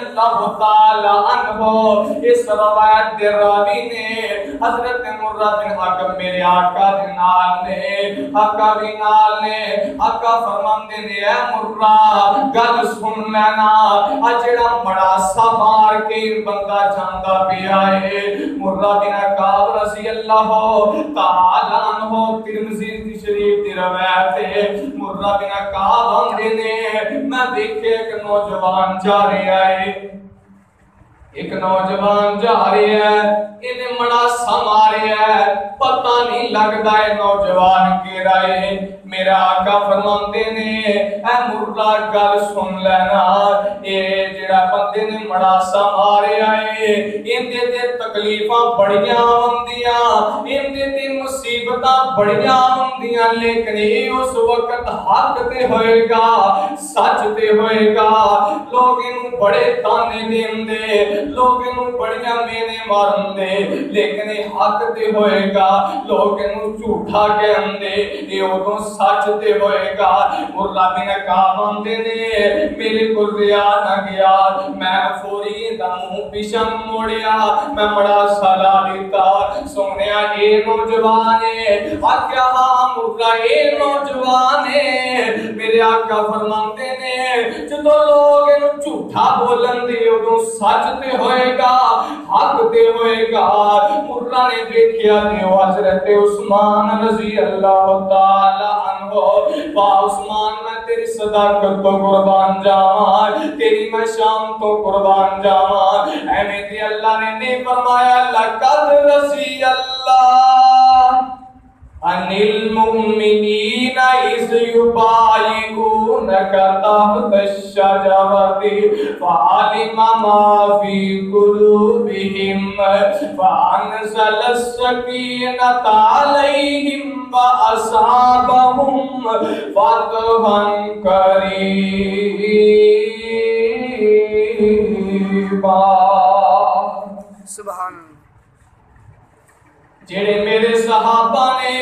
اللہ تعالی عنہ اس روایت دے راوی نے حضرت مرہ بن حکم میرے آقا دے نال نے آقا بھی نال نے آقا فرماندے نے اے مرہ گل سن لینا اجڑا بڑا سا مار کے بندہ جاندا پیا ہے مرہ بن کعب رضی اللہ تعالی عنہ ترمذی شریف دی روایت ہے مرہ بن کعب آندے نے میں دیکھے کہ نوجوان جا رہا ہے ایک نوجوان جا رہا ہے انہیں مڑا سماریا ہے پتہ نہیں لگتا ہے نوجوان کے رائے میرا آقا فرماندے نے اے مرہ گل سن لینا اے جڑا بندے نے مڑا سماریا ہے اندے تے تکلیفاں بڑیاں ہوندیاں اندے تے مصیبتاں بڑیاں ہوندیاں لیکن اے اس وقت حق تے ہوئے گا سچ تے ہوئے گا لوگ انہوں بڑے تانے دیندے لوگ انہوں بڑیاں مینے مارن دے لیکن حق تے ہوئے گا لوگ انہوں جھوٹا کہندے یہ ادھوں سچ تے ہوئے گا مرہ بن کعب آندے نے میرے کو ریا نہ گیا میں فوری دموں پیشن موڑیا میں بڑا سالا لیتا سنیا اے نوجوانے آکیا ہاں مرہ اے نوجوانے میرے آقا فرماندے نے جدو لوگ انہوں جھوٹا بولن دے ادھوں سچ تے ہوئے گا حق تے ہوئے گا مرہ نے دیکھیا دیو حضرت عثمان رضی اللہ تعالی عنہ با عثمان میں تیری صداقت تو قربان جاواں تیری میں شام تو قربان جاواں اے میری اللہ نے نہیں فرمایا لقد رضی اللہ عن المؤمنین اذ یبایعونک تحت الشجرۃ فعلم ما فی قلوبہم فانزل السکینۃ علیہم واصابہم فتحا قریبا سبحان جڑے میرے صحابہ نے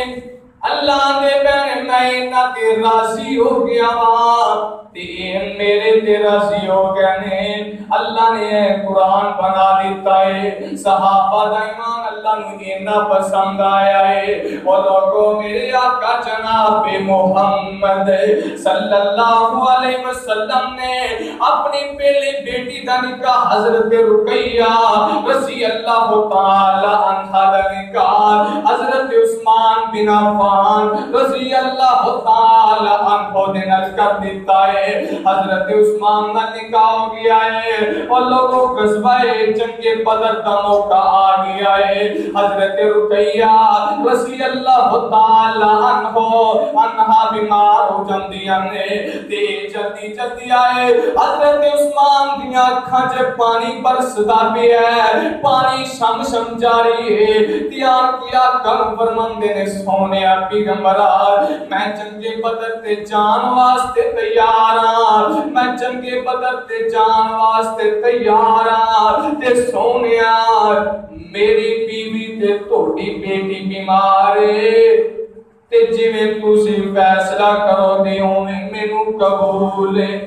اللہ دے بین میں نہ تے راضی ہو گیا وہاں میرے تے راضی ہو گئے نے اللہ نے قرآن بنا دیتا ہے صحابہ دا ایمان اللہ نے اتنا پسند آیا ہے اور لوگوں میرے آقا جناب محمد صلی اللہ علیہ وسلم نے اپنی پہلی بیٹی دا نکاح حضرت رقیہ رضی اللہ تعالی عنہ دا نکاح حضرت عثمان بن عفان رضی اللہ تعالی عنہ نے نال کر دیتا ہے حضرت عثمان کا نکاح ہو گیا ہے اور لوگوں غزوہ جنگ بدر کا موقع آ گیا ہے حضرت رقیہ رضی اللہ تعالی عنہا بیمار ہو جاندیاں نے تے جلدی جلدی آئے حضرت عثمان دیاں اکھاں چ پانی برسدا پیا ہے پانی شم شم جاری ہے تیار کیا کر فرماندے نے سونے پیغمبرا میں جنگ بدر تے جان واسطے تیار میں جنگ بدر تے جان واسطے تیار تے سونیا میری بیوی تے تھوڑی بیٹی بیمار ہے تے جویں تسی فیصلہ کرو دے اوویں مینوں قبول ہے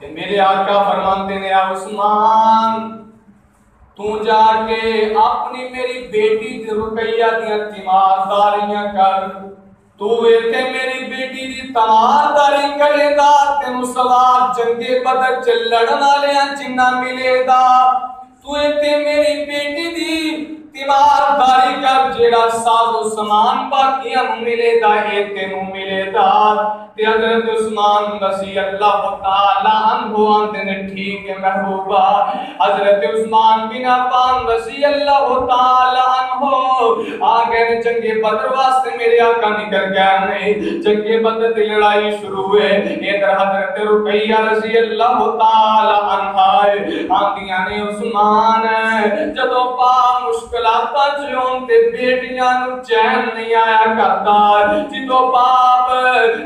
تے میرے آقا فرماندے نے عثمان تو جا کے اپنی میری بیٹی دی رقیہ دیاں تیمارداریاں کر تو ایتھے میری بیٹی دی تیمارداری کرے دا تینوں ثواب جنگ بدر چ لڑن والیاں جنہ ملے دا تو ایتھے میری بیٹی دی تیمارداری کر جیڑا ساز و سامان باقیاں ملے دا اے تینوں ملے دا تے حضرت عثمان رضی اللہ تعالی عنہ آندے نے ٹھیک ہے محبوبہ حضرت عثمان بن عفان رضی اللہ تعالی عنہ آگے جنگ بدر واسطے میرے آقا نکل گیا نہیں جنگ بدر دی لڑائی شروع ہوئے ادھر حضرت رقیہ رضی اللہ تعالی عنہ آندیاں نے عثمان جدو پا مشکلات جون تے بیٹیاں نو چین نہیں آیا کرتا جدو باپ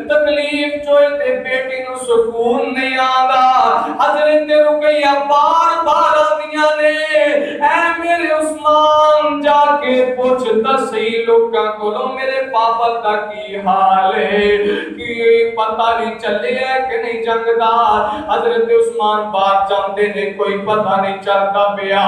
تکلیف چوئے تے بیٹی نو سکون نہیں آندا حضرت رقیہ بار بار آندیاں نے اے میرے عثمان جا کے پوچھ پوچھتا صحیح لوگاں کولوں میرے پاپا دا کی حال ہے کہ پتہ نہیں چلے ہے کہ نہیں جنگ دا حضرت عثمان بات جانتے نے کوئی پتہ نہیں چلتا پیا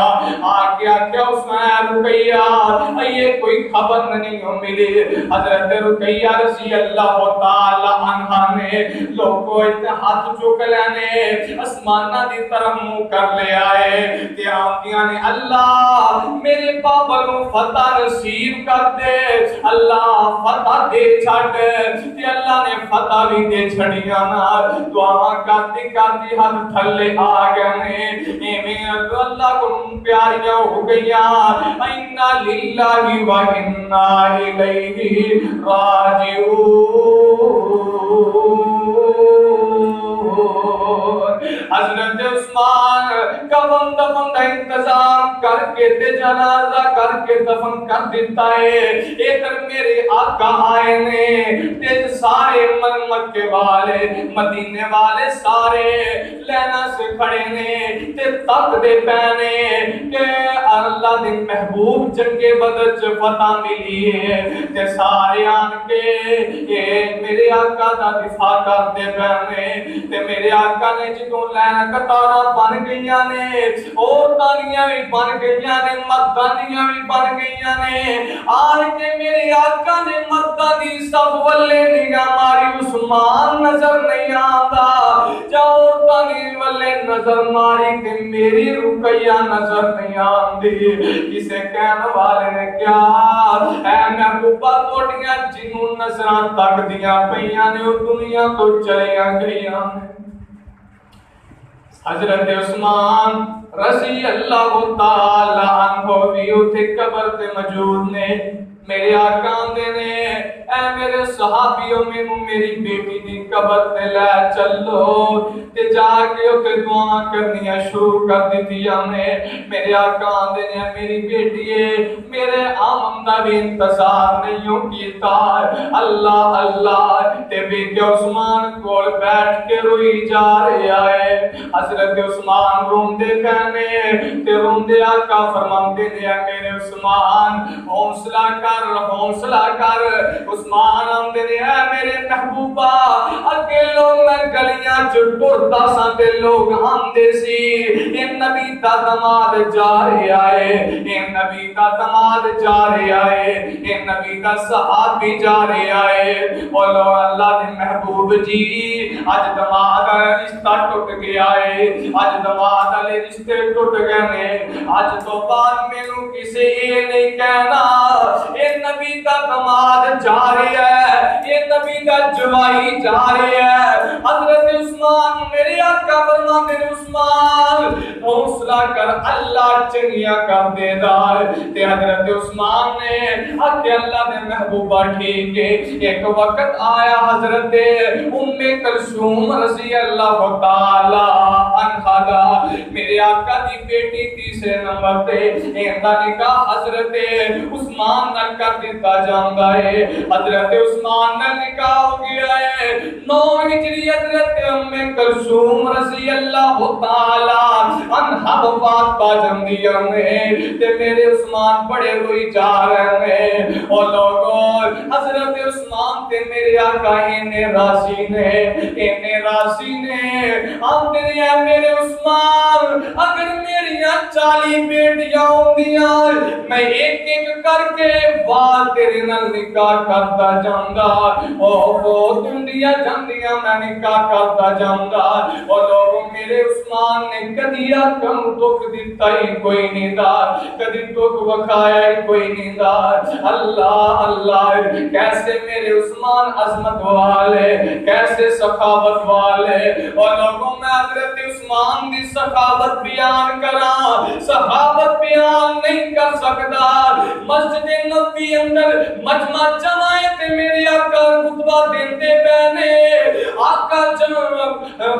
آگے آگے عثمان رقیہ یہ کوئی خبر نہیں ملی حضرت رقیہ رضی اللہ تعالی عنہ نے لوگوں ہاتھ چوک لینے اسمانہ دی طرف منہ کر لے آئے تے آتیاں نے اللہ میرے پاپا کو فتح نصیب کر دے اللہ فتح دے چھڑ تے اللہ نے فتح بھی دے چھڑیاں نا دعا کرتی کرتی ہاتھ تھلے آ گئے ایویں اللہ کو پیاریاں ہو گئیاں انا للہ و انا الیہ راجعون حضرت عثمان کفن دفن کا انتظام کر کے تے جنازہ کر کے دفن کر دیتا ہے ادھر میرے آقا آئے نے تے سارے مکے والے مدینے والے سارے لینا سے کھڑے نے تے تک دے پہنے کہ اللہ دے محبوب جنگ بدر چ فتح ملی ہے تے سارے آن کے میرے آقا دا دفاع کرتے پہنے تے میرے آقا نے جدوں لین قطارہ بن گئیاں نے عورتاں بھی بن گئیاں نے مرداں بھی بن گئیاں نے آج کے میرے آقا نے مرداں دی سب والے نگاہ ماری عثمان نظر نہیں آندا جا عورتاں دی والے نظر ماری تے میری رقیہ نظر نہیں آندی کسے کہنے والے نے کیا اے محبوبہ توڑیاں جنوں نظراں تک دیاں پیاں نے او دنیا تو چلیاں گئیاں حضرت عثمان رضی اللہ تعالی عنہ بھی اتھے قبر تے موجود نے میرے آقا دے نے اے میرے صحابیوں میں میری بیٹی دی قبر تے لے چلو تے جا کے اتھے دعا کرنیاں شروع کر دیتی ہمیں میرے آقا دے نے میری بیٹی ہے میرے آمن دا بھی انتظار نہیں کیتا اللہ اللہ تے بیٹی عثمان کول بیٹھ کے روئی جا رہا ہے حضرت عثمان روندے کہنے تے روندے آقا فرماندے نے میرے عثمان حوصلہ حوصلہ کر عثمان آمدے نے اے میرے محبوبہ اگے لوگ میں گلیاں ٹرتا سا تے لوگ آمدے سی اے نبی دا دماد جا رہے آئے اے نبی دا دماد جا رہے آئے اے نبی دا صحابی جا رہے آئے اور اللہ نے محبوب جی آج دماد رشتہ ٹوٹ گیا ہے آج دماد والے رشتے ٹوٹ گئے آج تو بعد مینوں کسے یہ نہیں کہنا اے نبی دا دماد جا رہا ہے اے نبی دا جوائی جا رہا ہے حضرت عثمان میرے آقا فرماتے ہیں عثمان حوصلہ کر اللہ چنگیاں کر دے دار تے حضرت عثمان نے حق اللہ نے محبوبہ ٹھیک ہے ایک وقت آیا حضرت کلثوم رضی اللہ تعالی عنہا دا میرے آقا دی بیٹی تیسرے نمبر تے ایندا نکاح حضرت عثمان نہ کر دیتا جاندا ہے حضرت عثمان نہ نکاح ہو گیا ہے 9 ہجری حضرت کلثوم رضی اللہ تعالی عنہا وفات پا جاندی ہے تے میرے عثمان بڑے روئی جا رہے ہیں اور لوگوں حضرت عثمان تے میرے آقا انہیں راضی نے ہم دنیا میرے عثمان اگر میری 40 بیٹیاں ہوندیاں میں ایک ایک کر کے بعد تیرے نال نکاح کرتا جاؤنگا وہ دنیا جاندیاں میں نکاح کرتا جاؤنگا اور لوگوں میرے عثمان نے کدیا کم دکھ دیتا ہی کوئی نہیں دا کدی دکھ وکھایا ہی کوئی نہیں دا اللہ اللہ کیسے میرے عثمان عظمت والے کیسے سخاوت والے اور لوگوں میں حضرت عثمان دی سخاوت بیان کرا سخاوت بیان نہیں کر سکتا مسجد نبی اندر مجمع جماعت میرے آقا خطبہ دیتے پہنے آقا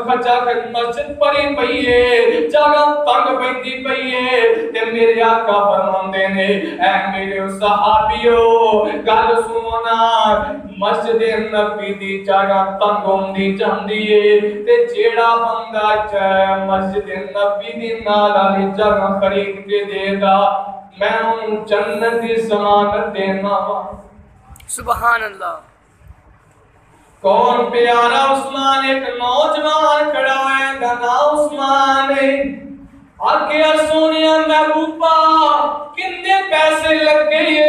خچا خچ مسجد پڑی پئی ہے جگہ تنگ بندی پئی ہے تے میرے آقا فرماندے نے اے میرے صحابیو گل سننا مسجد نبی دی جگہ تنگ ہوندی جاندی ہے تے جیڑا بندہ مسجد نبی دی نال والی جگہ خرید کے دے گا میں ان جنت دی ضمانت دینا وا۔ سبحان اللہ۔ کون پیارا عثمان، ایک نوجوان کھڑا ہے گنا عثمان آکھیا سونیا محبوبہ کنے پیسے لگ گئے؟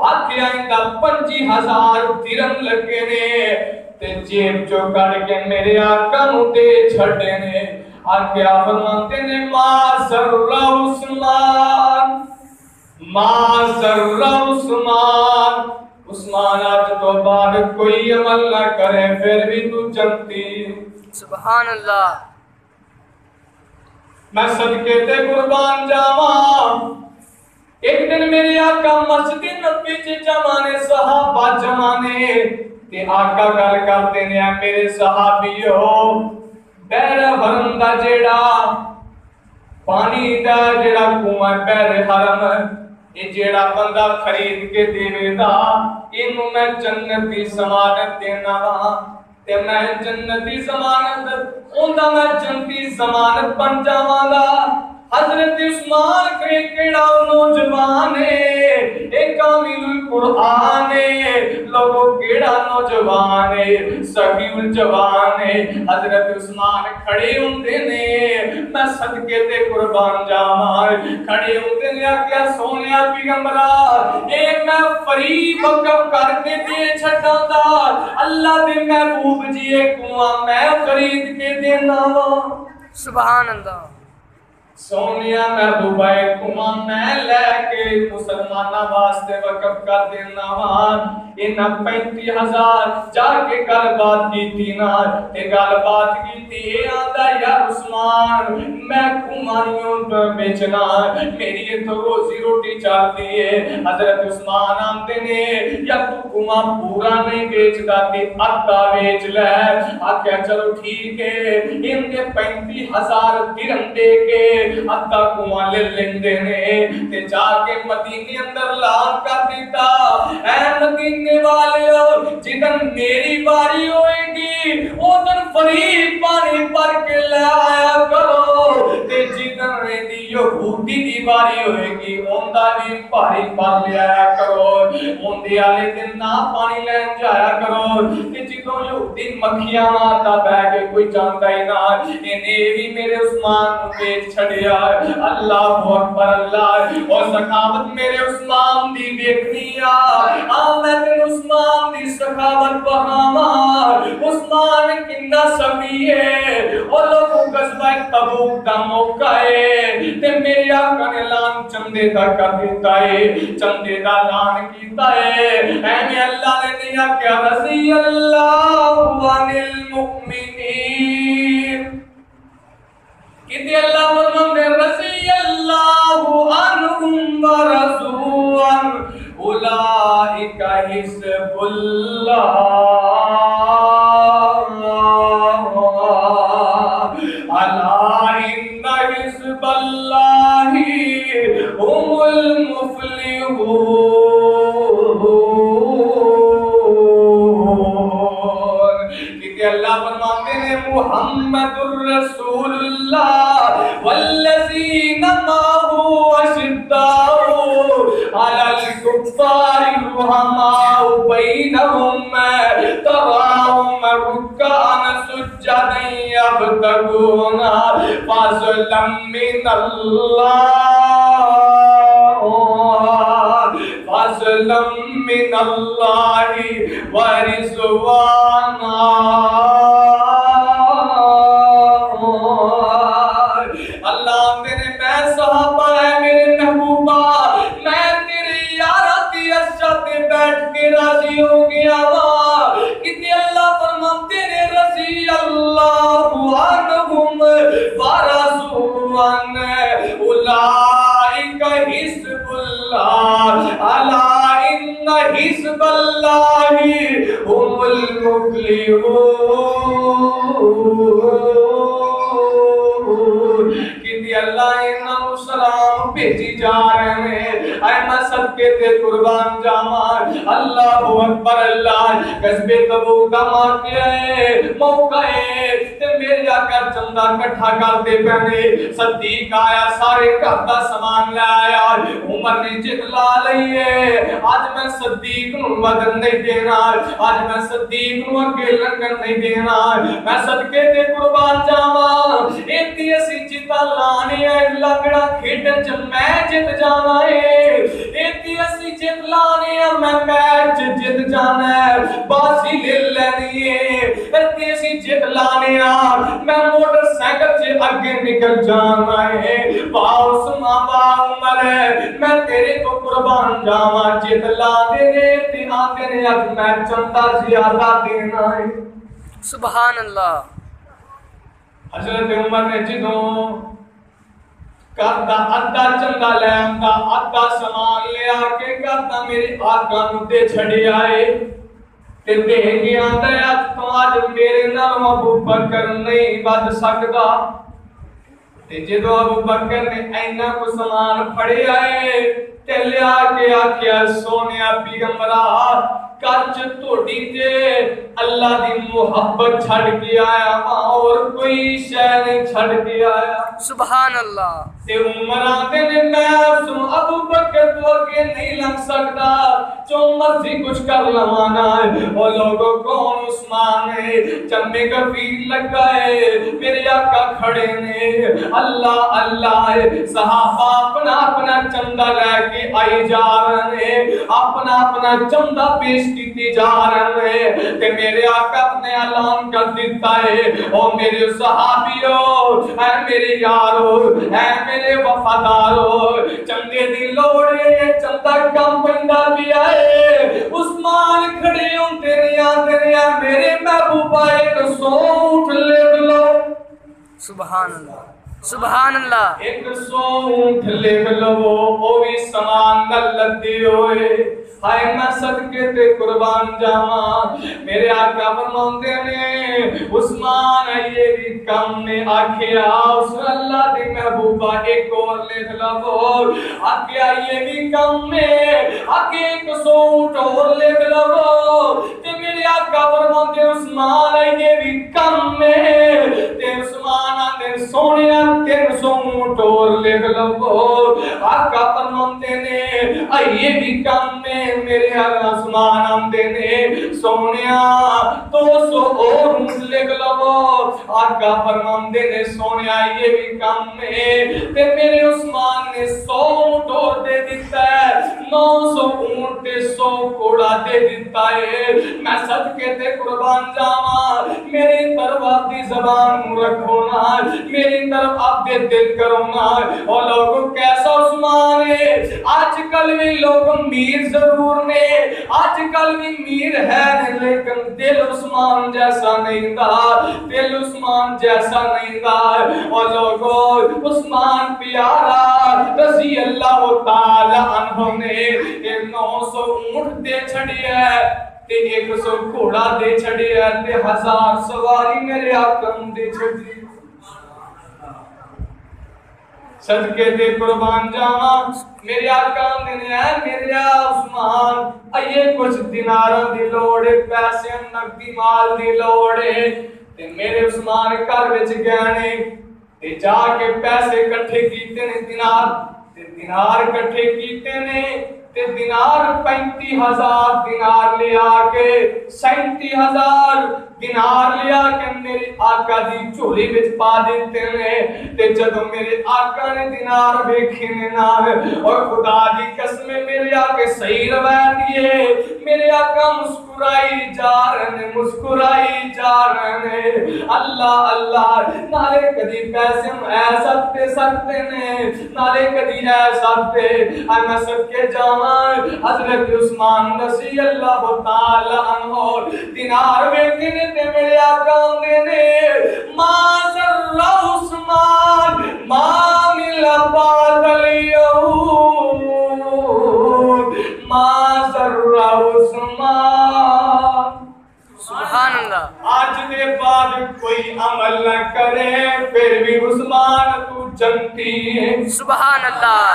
آکھیا اندا 25,000 درہم لگے نے تے جیب چو کڑ کے میرے آقا نو دے چھڑے نے۔ آکھیا فرماتے نے ما سر عثمان، ما سر عثمان، عثمان آج تو بعد کوئی عمل نہ کرے پھر بھی تو جنتی۔ سبحان اللہ۔ میں صدقے تے قربان جاواں، ایک دن میرے آقا مسجد نبی چ جمانے صحابہ جمانے تے آقا گل کرتے نے میرے صحابیو بیر حرم دا جیڑا پانی دا جیڑا کنواں بیر حرم یہ جیڑا بندہ خرید کے دے دا اینو میں جنت دی ضمانت دینا وا تے میں جنت دی ضمانت اوندا میں جنتی ضمانت بن جاواں گا۔ حضرت عثمان کیڑا نوجوان ہے، ایک کامل القرآن ہے، لوگوں کیڑا نوجوان ہے، صحیح الجوان ہے۔ حضرت عثمان کھڑے ہوندے نے، میں صدقے تے قربان جاواں، کھڑے ہوندے نے آکھیا سونیا پیغمبرا اے میں فریب کر کے دے چھڈاں دا، اللہ دے محبوب جی اے کنواں میں خرید کے دینا وا۔ سبحان اللہ۔ سونیا محبوبہ کنواں میں لے کے مسلمانہ واسطے وقف کر دینا وا۔ انہاں 35,000 جا کے گل بات کیتی نا تے گل بات کیتی اے آندا یا عثمان میں کنواں بیچنا میری تو روزی روٹی چلدی ہے۔ حضرت عثمان آندے نے یا تو کنواں پورا نہیں بیچدا تے آدھا بیچ لے۔ آکھیا چلو ٹھیک ہے، ان کے 35,000 درہم دے کے آدھا کنواں لے لیندے نے تے جا کے مدینے اندر اعلان کر دیتا اے مدینے والے جدن میری باری ہوئے گی ادن فریب پانی پر کے لے آیا کرو تے جدن دی یہودی دی باری ہوئے گی اوندا بھی پاری پر لے آیا کرو، اوندے والے دن نہ پانی لین جایا کرو تے جدوں یہودی مکھیاں ماردا بہ کے کوئی جاندا ہی نہ اینے بھی میرے عثمان نو بیچ چھڑیا۔ اللہ اکبر اللہ، اور سخاوت میرے عثمان دی ویکھنی آ میں عثمان دی سخاوت بہاواں، عثمان کنا سخی ہے اور لوگوں غزوہ تبوک دا موقع ہے تے میرے آقا نے اعلان چندے دا کر دیتا ہے، چندے دا اعلان کیتا ہے۔ اے اللہ نے دیا کیا رضی اللہ عن المؤمنین کہ اللہ فرماتے رضی اللہ عنہم ورضوا اولئک حزب اللہ الا ان حزب اللہ هم المفلحون۔ کہ اللہ فرماتے ہیں محمد الرسول اللہ والذین معه اشداء على الكفار رحماء بینہم تراہم رکعا سجدا یبتغون فضلا من اللہ فضلا من اللہ ورضوانا۔ اللہ میرے میں صحابہ ہے میرے محبوبہ میں تیری یارتی اشد بیٹھ کے راضی ہو گیا وا کہ اللہ فرماتے ہیں رضی اللہ عنہم ورضوا عنہ اولئک حزب اللہ الا ان حزب اللہ هم المفلحون۔ اللہ انہوں سلام بھیجی جا رہے ہیں، اے میں صدقے تے قربان جاواں۔ اللہ اکبر اللہ، غزوہ تبوک کا موقع ہے تے میرے میرے آقا چندہ کٹھا کرتے پہنے صدیق آیا سارے گھر دا سامان لے آیا عمر نے جد لا لئیے آج میں صدیق نو وزن نہیں دینا آج میں صدیق نو اگے لنگن نہیں دینا میں صدقے تے قربان جاواں ایتی اسی جتا لانے ہے لنگڑا کھیڈن چ میں جت جانا ہے ایتی اسی جت لانے ہے میں میچ جت جانا ہے باسی لے لینی ہے ایتی اسی جت لانے ہے میں موٹر سائیکل سے اگے نکل جانا ہے باؤ سما باؤ عمر ہے میں تیرے کو قربان جاواں جت لا دینے تے آتے نے اب میں چندہ زیادہ دینا ہے سبحان اللہ حضرت عمر نے جدوں کرتا ادھا چندہ لے آندا ادھا سامان لے آ کے کرتا میرے آقا نو دے چھڑی آئے تے دے کے آندا ہے تو آج میرے نال ابو بکر نہیں بد سکدا تے جدوں ابو بکر نے اینا کو سامان پھڑے آئے تے لیا کے آکھیا سونیا پیغمبرا کچ توڑی تے اللہ دی محبت چھڑ کے آیا اور کوئی شے نہیں چھڑ کے آیا سبحان اللہ تے عمر آتے نے میں سن ابو بکر تو اگے نہیں لگ سکتا جو مرضی کچھ کر لوانا ہے وہ لوگوں کون عثمان ہے چمے گفیر لگا ہے میرے آقا کھڑے نے اللہ اللہ ہے صحابہ اپنا اپنا چندہ لے کے آئی جا رہے ہیں اپنا اپنا چندہ پیش کیتی جا رہے ہیں تے میرے آقا اپنے اعلان کر دیتا ہے او میرے صحابیوں اے میرے یارو اے میرے وفادارو چندے دی لوڑے چندہ کم پیندا بھی آئے عثمان کھڑے ہوندے نے میرے محبوبہ ایک سونٹ لے لو سبحان اللہ سبحان اللہ ایک سونٹ لے لو او بھی سامان نہ لدی ہوئے ہائے میں صدقے تے قربان جاواں میرے آقا فرماندے نے عثمان یہ بھی کم نے آکھیا اس اللہ دی محبوبہ ایک اور لکھ لو آکھیا یہ بھی کم نے آکھے ایک سونٹ اور لکھ لو تے میرے آقا فرماندے عثمان یہ بھی کم نے تے عثمان نے سونیا 300 اونٹ اور لکھ لو آقا فرماندے نے یہ بھی کم نے میرے عثمان آمدے نے سونیا 200 اور اونٹ لکھ لو آقا فرماندے نے سونیا یہ بھی کم ہے تے میرے عثمان نے 100 اونٹ اور دے دیتا ہے 900 اونٹ تے 100 گھوڑا دے دیتا ہے میں صدقے تے قربان جاواں میری طرف آپ دی زبان رکھو نا میری طرف آپ دے دل کرو نا اور لوگوں کیسا عثمان ہے آج کل بھی لوگ امیر ضرور نے آج کل بھی امیر ہے لیکن دل عثمان جیسا نہیں تھا دل عثمان جیسا نہیں تھا اور لوگوں عثمان پیارا رضی اللہ تعالی عنہ نے 900 اونٹ دے چھڑی ہے تے 100 گھوڑا دے چھڑی ہے تے 1000 سواری میرے آقا دے چھڑی صدقے تے قربان جاواں میرے آقا نے میرے عثمان یہ کچھ دیناراں دی لوڑ ہے پیسے نقدی مال دی لوڑ ہے تے میرے عثمان گھر وچ گئے نے تے جا کے پیسے اکٹھے کیتے نے دینار اکٹھے کیتے نے تے دینار 35,000 دینار لے آ کے 37,000 دینار لے آ کے میرے آقا دی جھولی وچ پا دیتے نے تے جدوں میرے آقا نے دینار ویکھے نے نال اور خدا دی قسم میرے آقا صحیح روایت یہ میرے آقا مسکرائی جا رہے ہیں اللہ اللہ نالے کدی پیسے اے سکتے نے نالے کدی اے سکتے میں صدقے جاواں حضرت عثمان رضی اللہ تعالی عنہ دینار ویکھے نے تے میرے آقا نے ما سر عثمان ما مل بعد اليوم ما سر عثمان سبحان اللہ آج دے بعد کوئی عمل نہ کرے پھر بھی عثمان تو جنتی ہے سبحان اللہ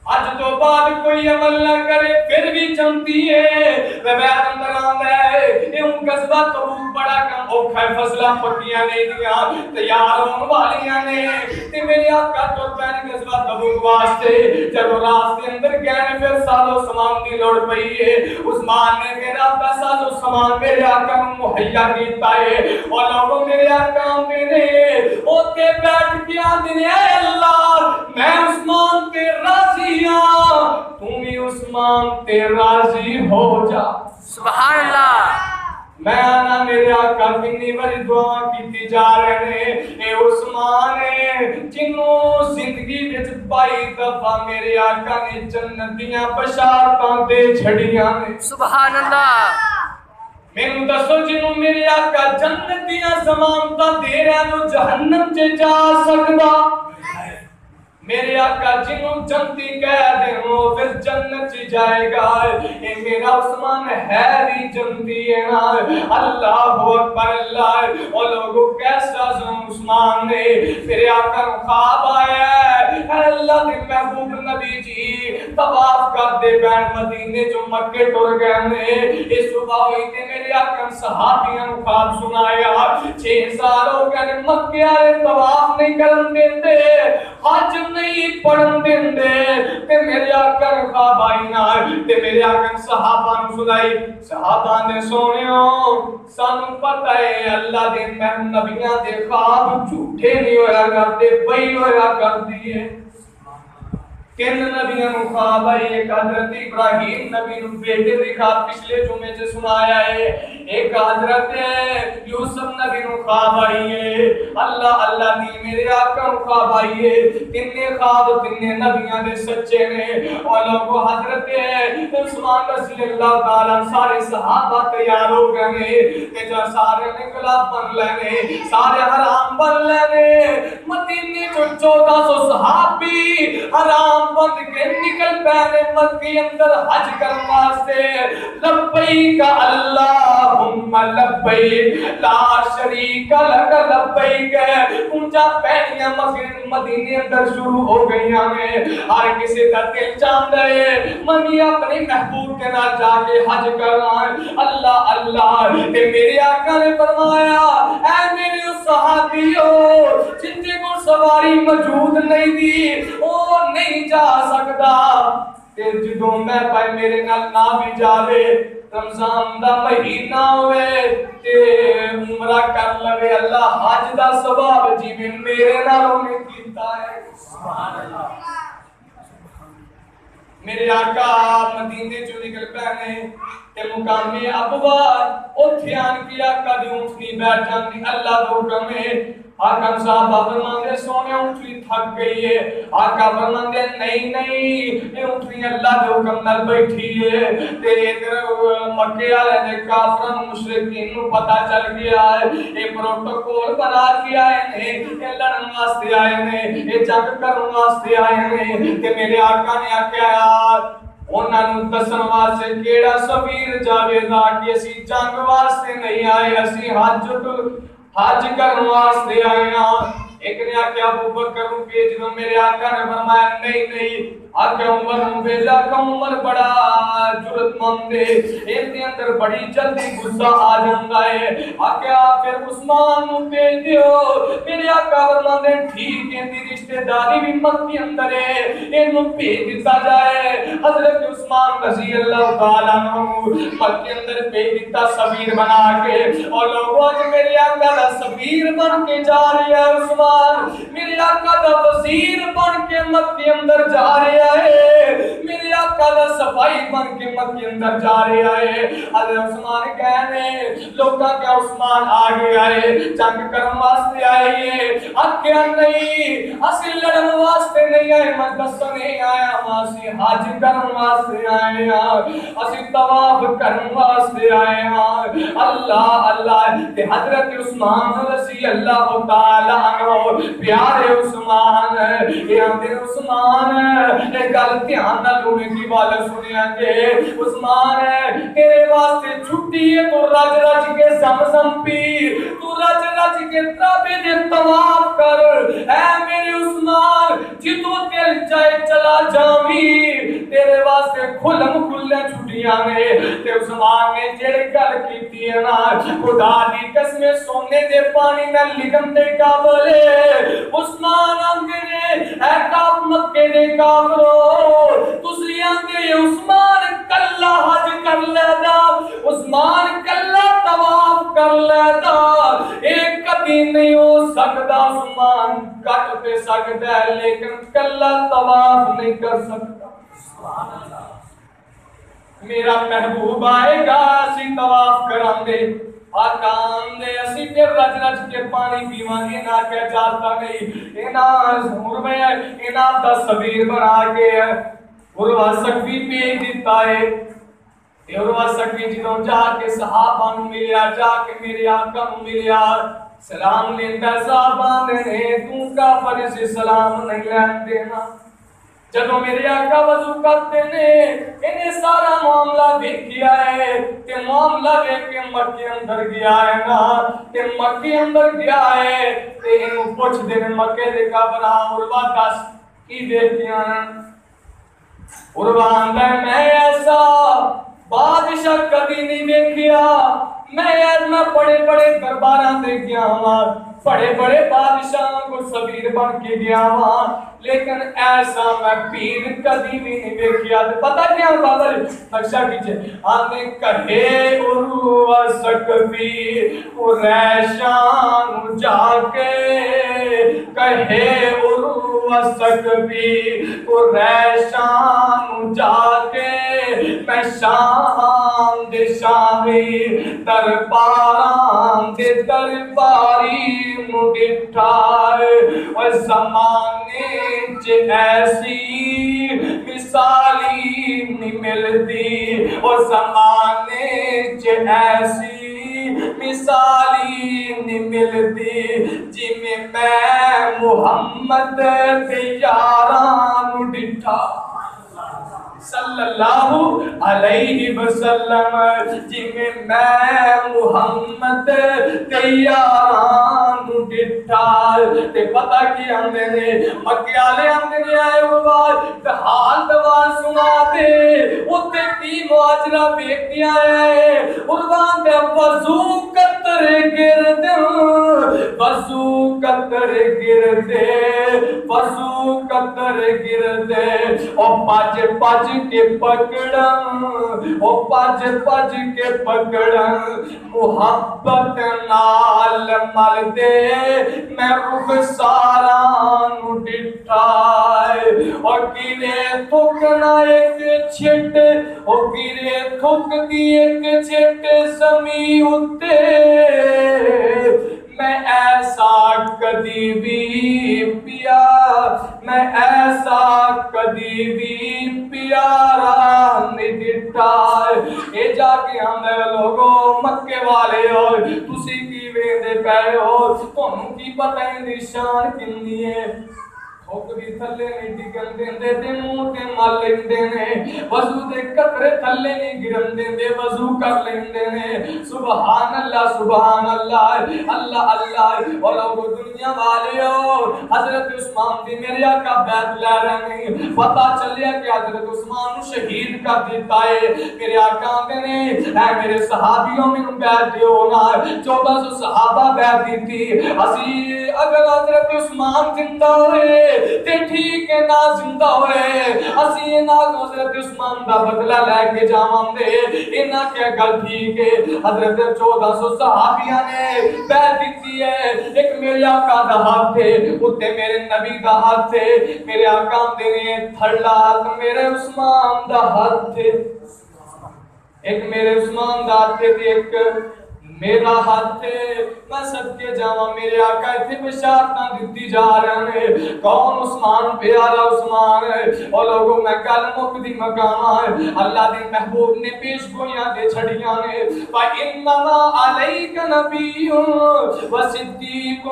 اج تو بعد کوئی عمل نہ کرے پھر بھی جمتی ہے روایت اندر آندا ہے ایوں قصبہ تبوک بڑا کم اوکھا ہے فصلاں پکیاں نہیں دیاں تیار ہون والیاں نے تے میرے آقا تو پہن قصبہ تبوک واسطے جب راستے اندر گئے پھر سازو سامان دی لوڑ پئی ہے عثمان نے میرا سازو سامان میرے آقا نوں مہیا کیتا ہے اور لوگوں میرے آقا میرے اوتے بیٹھ کے آندے اے اللہ میں عثمان تے راضی تم بھی عثمان تے راضی ہو جا سبحان اللہ میں آنا میرے آقا کنی بڑی دعا کیتی جا رہے ہیں اے عثمان جنوں زندگی وچ 22 دفعہ میرے آقا نے جنت دیاں بشارتاں دے چھڑیاں نے سبحان اللہ مینوں دسو جنوں میرے آقا جنت دیاں ضمانتاں دے رہے ہیں جہنم چ جا سکدا میرے آقا جنوں جنتی کہہ دے وہ پھر جنت چ جائے گا اے میرا عثمان ہے بھی جنتی ہے نا اللہ اکبر اللہ او لوگوں کیسا عثمان نے میرے آقا کو خواب آیا ہے اے اللہ دے محبوب نبی جی طواف کر دے بین مدینے جو مکے ٹر گئے نے اس صبح ہوئی تے میرے آقا صحابیاں کو خواب سنایا 6 سال ہو گئے مکے والے طواف نہیں کرن دیندے حج نہیں پڑھن دیندے تے میرے آقا نے خواب آئی نا تے میرے آقا نے صحابہ نوں سنائی صحابہ نے سونیو سانوں پتہ ہے اللہ دے نبیاں دے خواب جھوٹے نہیں ہویا کرتے بئی ہویا کرتی ہے کن نبیوں کو خواب آئی ایک حضرت ابراہیم نبی نو بیٹے دی خواب پچھلے جمعے سے سنایا ہے ایک حضرت یوسف نبی نو خواب آئی ہے اللہ اللہ دی میرے آقا نو خواب آئی ہے تینے خواب تینے نبیوں دے سچے نے اور لوگوں حضرت عثمان رضی اللہ تعالیٰ سارے صحابہ تیار ہو گئے نے تے جو سارے نے گلاب بن لینے سارے حرام بن لینے مدینے جو 1400 صحابی حرام بند کے نکل پہنے مکی اندر حج کرنے واسطے لبیک اللہم لبیک لا شریک لک لبیک اونچا پہنیاں مدینے اندر شروع ہو گئی ہیں ہر کسی کا دل چاہتا ہے منی اپنی محبوب کے نال جا کے حج کرنا اللہ اللہ تے میرے آقا نے فرمایا اے میرے صحابیوں جن کو سواری موجود نہیں دی وہ نہیں جا سکتا تے جدوں میں پائے میرے نال نہ بھی جاوے رمضان دا مہینہ ہوئے تے عمرہ کر لے اللہ حج دا ثواب جی میں میرے نالوں نے کیتا ہے سبحان اللہ میرے آقا مدینے چوں نکل پہنے تے مقامی ابوار اوتھے آن کے آقا دی اونٹنی بیٹھ جاندی اللہ دا حکم ہے آقا صاحب فرماندے سونے اونٹنی تھک گئی ہے آقا فرماندے نہیں نہیں اے اونٹنی اللہ دے حکم نال بیٹھی ہے تے ادھر مکے والے دے کافراں مشرکین نوں پتہ چل گیا ہے اے پروٹوکول بنا کے آئے نے اے لڑن واسطے آئے نے اے جنگ کرن واسطے آئے نے تے میرے آقا نے آکھیا یار انہاں نوں دسن واسطے کیڑا سفیر جاوے گا کہ اسی جنگ واسطے نہیں آئے اسی حج کرنے واسطے آئے ہیں ایک نے آکھیا ابو بکر نوں بھیج دو میرے آقا نے فرمایا نہیں نہیں آکھیا عمر نوں بھیجا کہ عمر بڑا جرأت مند ہے اس دے اندر بڑی جلدی غصہ آ جاندا ہے آکھیا پھر عثمان نوں بھیج دیو میرے آقا فرماندے ٹھیک ہے دی رشتہ داری بھی مکے اندر ہے اینوں بھیج دتا جائے حضرت عثمان رضی اللہ تعالی عنہ مکے اندر بھیج دتا سفیر بنا کے اور لوگوں نے میرے آقا دا سفیر بن کے جا رہا ہے عثمان میرے آقا دا وزیر بن کے مکے اندر جا رہا ہے میرے آقا دا صفائی بن کے مکے اندر جا رہا ہے حضرت عثمان کہنے لوگاں کہ عثمان آگے آئے جنگ کرن واسطے آئے آکھیا نہیں اسی لڑن واسطے نہیں آئے میں دسنے آیا اسی حج کرن واسطے آئے ہیں اسی طواف کرن واسطے آئے ہیں اللہ اللہ تے حضرت عثمان رضی اللہ تعالی عنہ پیارے عثمان اے اندر عثمان اے گل دھیان نال سننے کی بات سنیا جے عثمان تیرے واسطے چھٹی ہے تو رج رج کے زمزم پی تو رج رج کے کعبے دے طواف کر اے میرے عثمان جدوں دل چاہے چلا جاویں بھی تیرے واسطے کھلم کھلے چھٹیاں نے تے عثمان نے جڑی گل کیتی ہے نا خدا دی قسم سونے دے پانی نال لگن دے قابل عثمان آندے نے اے کاف مکے دے کافرو تسی آندے عثمان کلا حج کر لیدا عثمان کلا طواف کر لیدا ایک کبھی نہیں ہو سکدا عثمان کٹ پہ سکدا ہے لیکن کلا طواف نہیں کر سکتا سبحان اللہ میرا محبوب آئے گا اسی طواف کراندے آقا آندے اسی پھر رج رج کے پانی پیوان اینا کیا جاتا نہیں اینا حضور میں اینا دا سبیر بنا کے عروہ سکوی پیج دیتا ہے عروہ سکوی جنہوں جا کے صحابہ نو ملیا جا کے میرے آقا نو ملیا سلام لیندہ صحابہ نے تو کافر سے سلام نہیں لین دینا جدو میرے آقا وضو کرتے نے انہیں سارا معاملہ دیکھ کیا ہے کہ معاملہ دیکھ کے مکے اندر گیا ہے نا کہ مکے اندر گیا ہے کہ انہوں پوچھ دینے مکے دے کا بنا عروہ دس کی دیکھیا ہے عروہ اندر میں ایسا بادشاہ کبھی نہیں دیکھیا میں بڑے بڑے درباراں دے گیا ہاں بڑے بڑے بادشاہوں کو سبیر بن کے گیا ہاں لیکن ایسا میں پیر کبھی بھی نہیں دیکھیا پتہ کیا بابا نقشہ کیجئے آنے کہے عروہ سکوی قریشان جا کے کہے عروہ سکوی قریشان جا کے میں شام دے شاہی درباران دے درباری مڈٹھائے و زمانے چ ایسی مثالی نہیں ملتی و زمانے چ ایسی مثالی نہیں ملتی جی میں محمد دے یاران ڈٹھا صلی اللہ علیہ وسلم جی میں محمد تیاران ڈٹھا تے پتہ کی آندے نے مکے آلے آندے نے آئے ہوئے حال دوار سنا دے اتے کی معاجرہ بیٹیاں آئے قربان دے وضو قطر گرد وضو قطر گرد وضو قطر گرد اور پاج پاج کے پکڑن او پاج پاج کے پکڑن محبت نال مل دے میں رخ ساران ڈٹھائے اور گرے تھکنا ایک چھٹ اور گرے تھک دی ایک چھٹ زمین اتے میں ایسا کدی بھی پیا میں ایسا کدی بھی پیارا نہیں ڈٹھا اے جا کے ہمیں لوگوں مکے والے ہو تسی کی ویندے پہ ہو تمہیں کی پتہ ہے نشان کنی ہے تھوک بھی تھلے نہیں ڈگن دیندے تے منہ تے مل لیندے نے وضو دے قطرے تھلے نہیں گرن دیندے وضو کر لیندے نے سبحان اللہ اللہ اللہ اور لوگوں دنیا والے ہو حضرت عثمان دی میرے آقا بیعت لے رہے ہیں پتہ چلیا کہ حضرت عثمان شہید کر دیتا ہے میرے آقا آتے نے اے میرے صحابیوں میں بیعت دیو نا 1400 صحابہ بیعت دی تھی اسی اگر حضرت عثمان زندہ ہوئے تے ٹھیک ہے نا زندہ ہوئے اسی نا حضرت عثمان دا بدلہ لے کے جاواں دے انہاں کیا گل ٹھیک ہے حضرت 1400 صحابیاں نے بیعت دی ہے ایک میرے آقا دا ہاتھ ہے اتے میرے نبی دا ہاتھ ہے میرے آقا دے تھڑا ہاتھ میرے عثمان دا ہاتھ ہے ایک میرے عثمان دا ہاتھ ہے ایک میرا ہاتھ میں صدقے جاواں میرے آقا اتنے بشارتاں دیتی جا رہے ہیں کون عثمان پیارا عثمان ہے اور لوگوں میں کل مقدی مقامہ ہے اللہ دے محبوب نے پیش گویاں دے چھڑیاں نے فَإِنَّمَا عَلَيْكَ نَبِيٌّ وَصِدِّيقٌ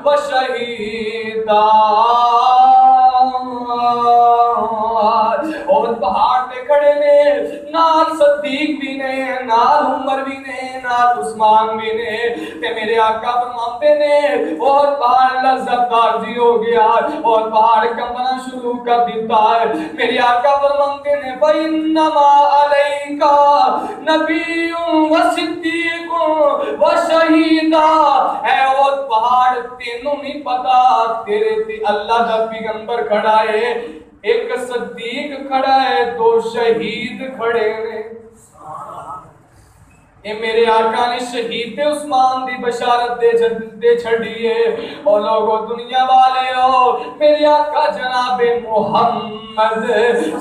وَشَهِيدٌ اور پہاڑ پہ کھڑے نے نال صدیق بھی نے نال عمر بھی نے نال عثمان بھی نے تے میرے آقا فرماتے فرماتے نے اور پہاڑ لذت بازی ہو گیا اور پہاڑ کمبنا شروع کر دیتا ہے. میرے آقا فرماتے نے فَإِنَّمَا عَلَيْكَ نَبِيٌّ وَصِدِّيقٌ وَشَهِيدٌ. اے اور پہاڑ تینوں نہیں پتا تیرے تے اللہ دا پیغمبر کھڑا ہے, ایک صدیق کھڑا ہے, دو شہید کھڑے ہیں. اے میرے آقا نے شہید عثمان دی بشارت دے چھڑی ہے. اور لوگوں دنیا والے ہو, میرے آقا جناب محمد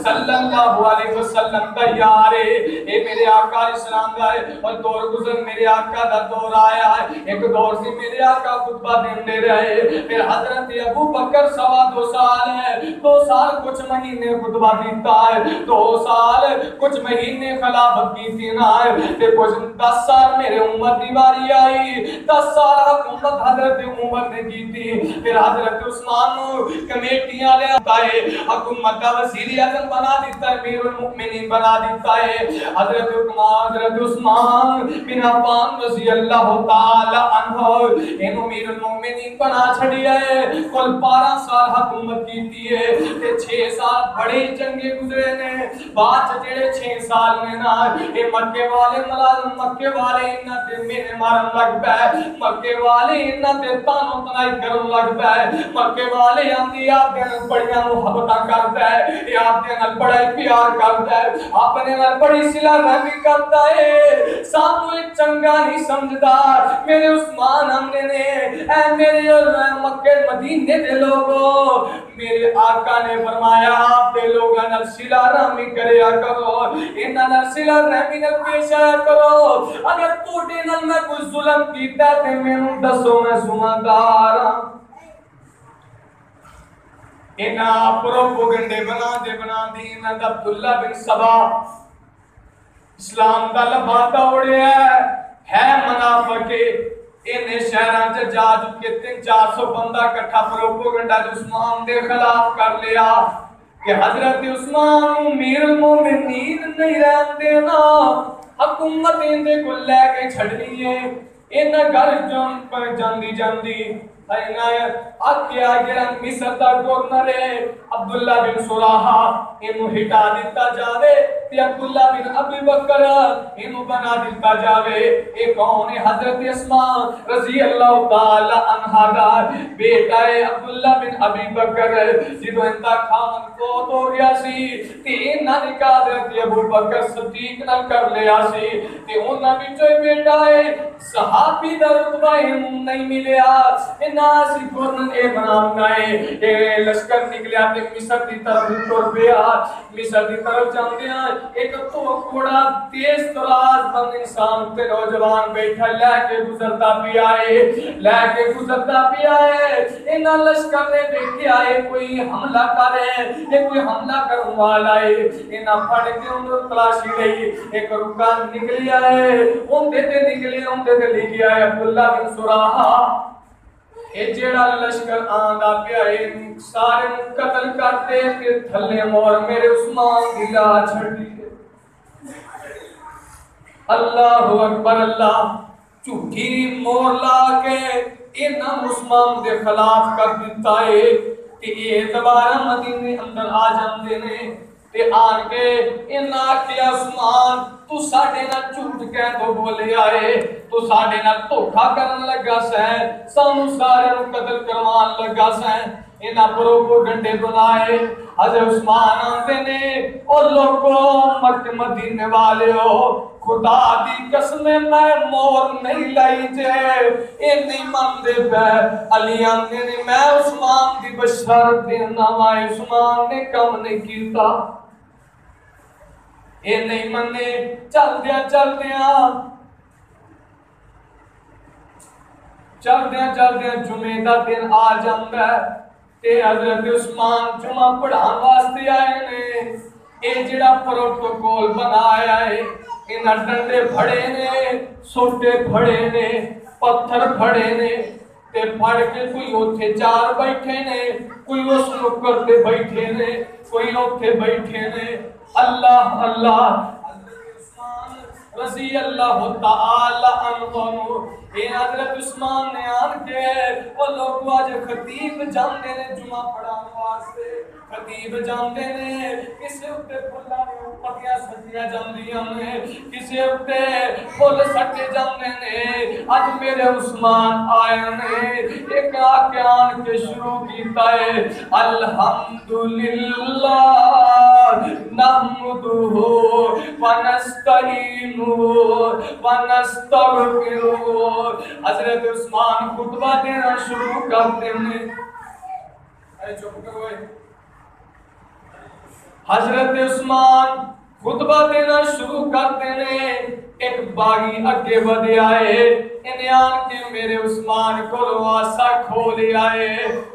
صلی اللہ علیہ وسلم دا یار ہے. اے میرے آقا علیہ السلام دا ہے اور دور گزر میرے آقا دا دور آیا ہے. ایک دور سے میرے آقا خطبہ دیندے رہے, پھر حضرت ابو بکر 2.25 سال ہے, 2 سال کچھ مہینے خطبہ دیتا ہے, 2 سال کچھ مہینے خلافت کی تھی نا ہے, پھر کچھ 10 سال میرے امت دی باری آئی, 10 سال حکومت حضرت عمر نے کی تھی. پھر حضرت عثمان کمیٹیاں لے آتا ہے, حکومت کا وزیر اعظم بنا دیتا ہے, امیر المؤمنین بنا دیتا ہے. حضرت عثمان بن عفان رضی اللہ تعالی عنہ انہوں امیر المؤمنین بنا چھڑیا ہے. کل 12 سال حکومت کی تھی ہے, تے 6 سال بڑے جنگیں گزرے نے. بعد جڑے 6 سال میں نا اے مکے والے ملازم مکے والے انہاں تے میرے مارن لگ پے, مکے والے انہاں تے تانو تنائی کرن لگ پے. مکے والے آندی آپ دے نال بڑیاں محبتاں کردا ہے, اے آپ دے نال بڑا پیار کردا ہے, اپنے نال بڑی صلہ رحمی کردا ہے. سانو اے چنگا نہیں سمجھدا. میرے عثمان ہمنے نے اے میرے مکے مدینے دے لوگوں, میرے آقا نے فرمایا آپ دے لوگاں نال صلہ رحمی کریا کرو, انہاں نال صلہ رحمی نال پیش آیا کرو. اگر توڑے نال میں کوئی ظلم کیتا تے مینوں دسو, میں ذمہدار ہاں. انہاں پروپیگنڈے بنا دی انہاں دا عبداللہ بن سبا اسلام دا لباتا اڑیا ہے منافق. انہیں شہراں چ جا کے 300-400 بندہ اکٹھا پروپیگنڈا عثمان دے خلاف کر لیا کہ حضرت عثمان امیر المومنین نہیں رہن دینا, حکومت اندے کو لے کے چھڑنی ہے. انہاں گھر جان پر جاندی آکیا گران مصر دا گورنر ہے عبداللہ بن سراحہ, انہوں ہٹا دیتا جاوے تے عبداللہ بن ابی بکر انہوں بنا دیتا جاوے. ایک کون ہے حضرت اسماء رضی اللہ تعالی عنہ دا بیٹا ہے عبداللہ بن ابی بکر. جدو انتا خامن فوت ہو گیا سی تے انہاں نکاح حضرت ابو بکر صدیق نال کر لیا سی, تے انہاں وچوں بیٹا ہے صحابی دا رتبہ نہیں ملیا. ناسی گورنر اے بناؤنا ہے, اے لشکر نکلیا تے مصر دی طرف ٹر پیا. مصر دی طرف جاندے ہیں, ایک تو کوڑا تیز تراز بند انسان تے نوجوان بیٹھا لے کے گزرتا پیا ہے. انہاں لشکر نے دیکھیا ہے کوئی حملہ کرے, یہ کوئی حملہ کرنے والا ہے. انہاں پھڑ کے انہوں تلاشی رہی, ایک رکان نکلیا ہے, اندے تے لکھیا ہے عبداللہ بن سراحہ. اے جیڑا لشکر آندا پیا ہے سارے قتل کرتے تے تھلے مور میرے عثمان دی لا چھڑی. اللہ اکبر اللہ, جھوٹی مور لا کے انہاں عثمان دے خلاف کر دیتا ہے کہ یہ دوبارہ مدینے اندر آ جاندے نے. تے آن کے انہاں آکھیا عثمان تو ساڈے نال جھوٹ کہہ تو بولے آئے, تو ساڈے نال دھوکا کرن لگا سیں, سانو سارے نوں قتل کروان لگا سیں. انہاں پروپیگنڈے بنائے. حضرت عثمان آندے نے اور لوگوں مکہ مدینے والے ہو, خدا دی قسم میں مور نہیں لائی جے, اے نہیں مندے پہ. علی آندے نے میں عثمان دی بشارت دینا وا, عثمان نے کم نہیں کیتا. اے نہیں منے. چل دیا جمعے دا دن آ جاندا ہے تے حضرت عثمان جمعہ پڑھان واسطے آئے نے. اے جڑا پروٹوکول بنایا ہے, انہاں ڈنڈے پھڑے نے, سوٹے پھڑے نے, پتھر پھڑے نے, تے پھڑ کے کوئی اوتھے 4 بیٹھے نے, کوئی اس نکر تے بیٹھے نے, کوئی اوتھے بیٹھے نے. اللہ اللہ. رضی اللہ تعالی عنہ اے حضرت عثمان نے آن کے وہ لوگ آج خطیب جاندے نے جمعہ پڑھانے واسطے خطیب جاندے نے کسے اُتے پھلا پتیاں سجیاں جاندیاں نے کسے اُتے پھل سٹے جاندے نے آج میرے عثمان آئے نے ایک آن کے شروع کیتا ہے الحمدللہ نحمدہ ونستعینہ ونستغفرہ حضرت عثمان خطبہ دینا شروع کرتے ہیں چپ کرو حضرت عثمان خطبہ دینا شروع کرتے ہیں ایک باغی اگے بدے آئے انہیں آن کے میرے عثمان کو آسا کھولے آئے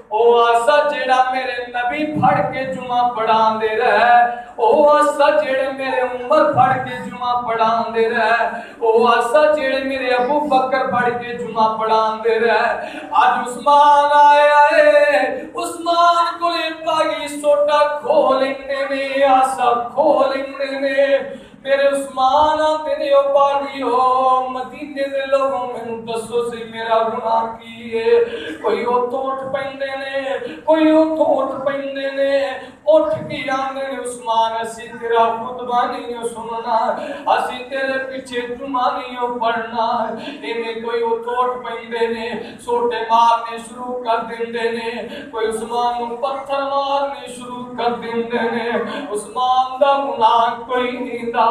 او آسا جیڑا میرے نبی پھڑ کے جمعہ پڑھان دے رہا ہے او آسا جیڑے میرے عمر پھڑ کے جمعہ پڑھان دے رہا ہے او آسا جیڑے میرے ابو بکر پھڑ کے جمعہ پڑھان دے رہا ہے آج عثمان آئے عثمان کو لے باغی سوٹا کھولنے میں آسا کھولنے میں میرے عثمان آتے نے او باغی ہو مدینے دے لوگوں میں دسو سے میرا گناہ کیے کوئی او توٹ پہندے نے کوئی او توٹ پہندے نے اٹھ کی آنے نے عثمان اسی تیرا خطبہ نہیں سننا اسی تیرے پیچھے جمعہ نہیں پڑھنا انہیں کوئی او توٹ پہندے نے سوٹے مارنے شروع کر دیندے نے کوئی عثمان پتھر مارنے شروع کر دیندے نے عثمان دا گناہ کوئی نہیں دا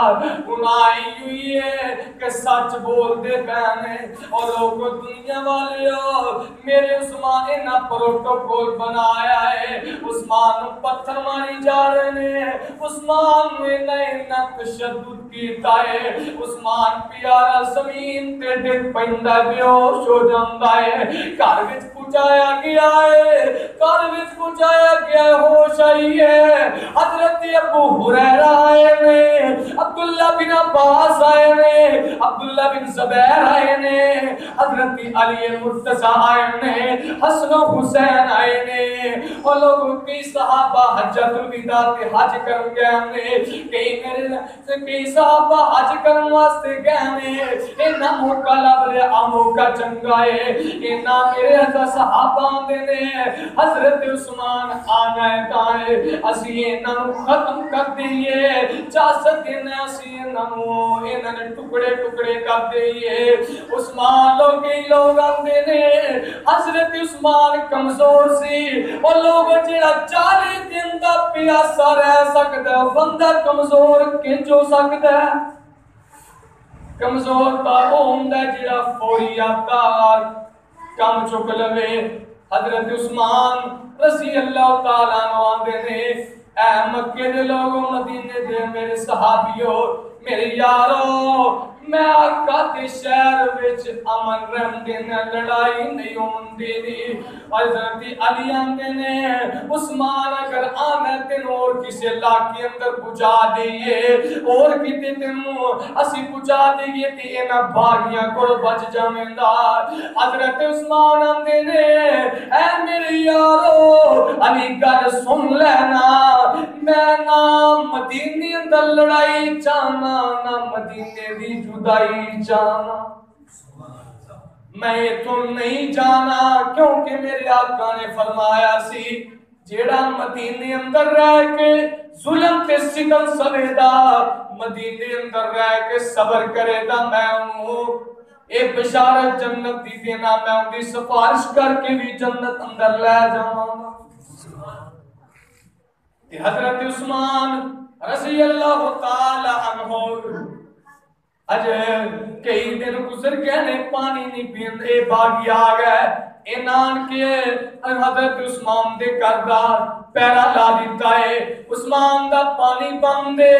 گناہ ہوئی ہے کہ سچ بول دے پہنے اور لوگ دنیا والے ہو میرے عثمان نے پروٹوکول بنایا ہے عثمان پتھر ماری جا رہے ہیں عثمان نے تشدد کیتا ہے عثمان پیارا زمین تے ڈگ پیندا بیہوش ہو جاندا ہے گھر وچ پہنچایا گیا ہے گھر وچ پہنچایا گیا ہوش آئی ہے حضرت ابو ہریرہ آئے نے عبداللہ بن عباس آئے نے عبداللہ بن زبیر آئے نے حضرت علی مرتضی آئے نے حسن و حسین آئے نے اور لوگوں کی صحابہ حجت الوداع تے حج کر گئے نے کئی صحابہ حج کرن واسطے گئے نے انہاں موقع لب رہا موقع چنگا ہے انہاں میرے صحابہ دے نے حضرت عثمان آنا ہے تائے اسی انہاں ختم کر دئیے جاسد دینا اسی انہاں نے ٹکڑے ٹکڑے کر دئیے عثمان لوگ آندے نے حضرت عثمان کمزور سی اور لوگ جیڑا 40 دن دا پیاسا رہ سکتا بندہ کمزور کنج ہو سکتا ہے کمزور تا ہوندا جیڑا فوری افطار کم چک لوے حضرت عثمان رضی اللہ تعالیٰ عنہ آندے نے اے مکے دے لوگوں مدینے دے میرے صحابیوں میرے یارو میں آقا دے شہر وچ امن رحم دینا لڑائی نہیں ہوندی دی حضرت علی آندے نے عثمان اگر آنا تین اور کسی علاقے اندر پہنچا دئیے اور کتے تینوں اسی پہنچا دئیے تے اینا بھاگیاں کو بچ جاویندا حضرت عثمان آندے نے اے میرے یارو علی گل سن لینا میں نہ مدینے اندر لڑائی چاہنا نہ مدینے دی جدائی جانا میں تم نہیں جانا کیونکہ میرے آقا نے فرمایا سی جیڑا مدینے اندر رہ کے ظلم تے ستم سویدا مدینے اندر رہ کے صبر کرے دا میں ہوں ایک بشارت جنت دی دینا میں ان کی سفارش کر کے بھی جنت اندر لے جاؤں حضرت عثمان رضی اللہ تعالی عنہ کئی دن گزر گئے نے پانی نہیں پیندے باغی آ گئے انان کے حضرت عثمان دے کردار پیرا لا دیتا ہے عثمان دا پانی بندے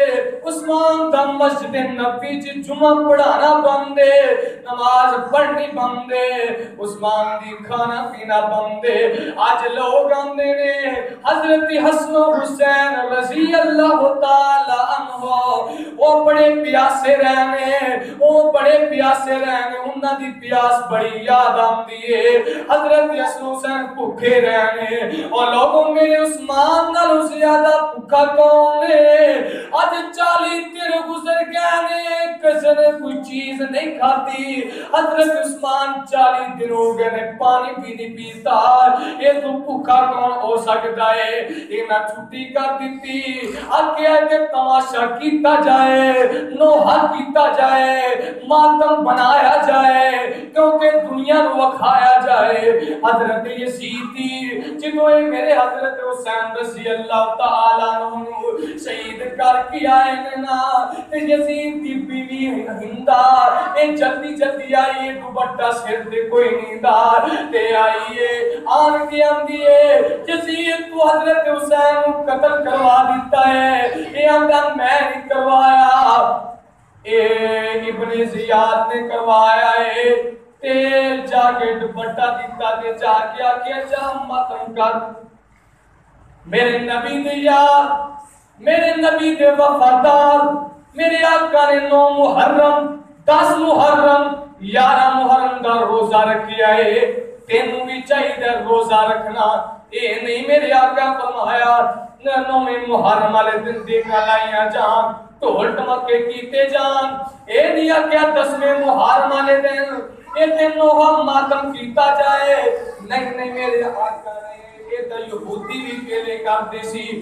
عثمان دا مسجد نبی چ جمعہ پڑھانا بندے نماز پڑھنی بندے عثمان دی کھانا پینا بندے آج لوگ آندے نے حضرت حسن و حسین رضی اللہ تعالی عنہ وہ بڑے پیاسے رہنے، وہ بڑے پیاسے رہنے، انہاں دی پیاس بڑی یاد آندی ہے۔ حضرت حسن حسین بھوکے رہنے، اور لوگوں میرے عثمان نالوں زیادہ بھوکا کون ہے؟ آج 40 دن گزر گئے نے، کسی نے کوئی چیز نہیں کھاتی۔ حضرت عثمان 40 دن ہو گئے نے، پانی بھی نہیں پیتا۔ یہ تو بھوکا کون ہو سکتا ہے؟ انہاں چھٹی کر دیتی، آگے آگے تماشا کیتا جائے، نوحہ کیتا جائے، ماتم بنایا جائے، کیونکہ دنیا نو وکھایا جائے۔ حضرت یزید جنہوں میرے حضرت حسین رضی اللہ تعالیٰ عنہ شہید کر کے آئے نا، یزید دی بیوی ہندہ اے جلدی جلدی آئیے، دوپٹہ سر دے کوئی نہیں دار تے آئیے، آن کے اندیے یزید تو حضرت حسین کو قتل کروا دیتا ہے۔ اے اندر میں نہیں کروایا، اے ابن زیاد نے کروایا ہے۔ تے جا کے دوپٹہ دیتا تے جا کے آکے جا ماتم کر، میرے نبی دے یار، میرے نبی دے وفادار، میرے آقا نے 9 محرم 10 محرم 11 محرم دا روزہ رکھیا ہے، تینوں بھی چاہیے روزہ رکھنا۔ اے نہیں میرے آقا فرمایا 9 محرم والے دن دیکھا لائیاں جان، ٹھول ٹمکے کیتے جان، اے نہیں آقا 10 محرم والے دن اے تینوں ہم ماتم کیتا جائے۔ نہیں میرے آقا نے یہ تو یہودی بھی پہلے کرتے سی،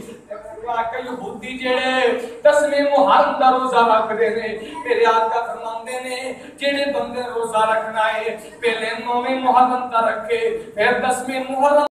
آقا یہودی جڑے 10 محرم دا روزہ رکھ دے نے، میرے آقا فرماندے نے جڑے بندے روزہ رکھنا ہے پہلے 9 محرم دا رکھے، پھر 10 محرم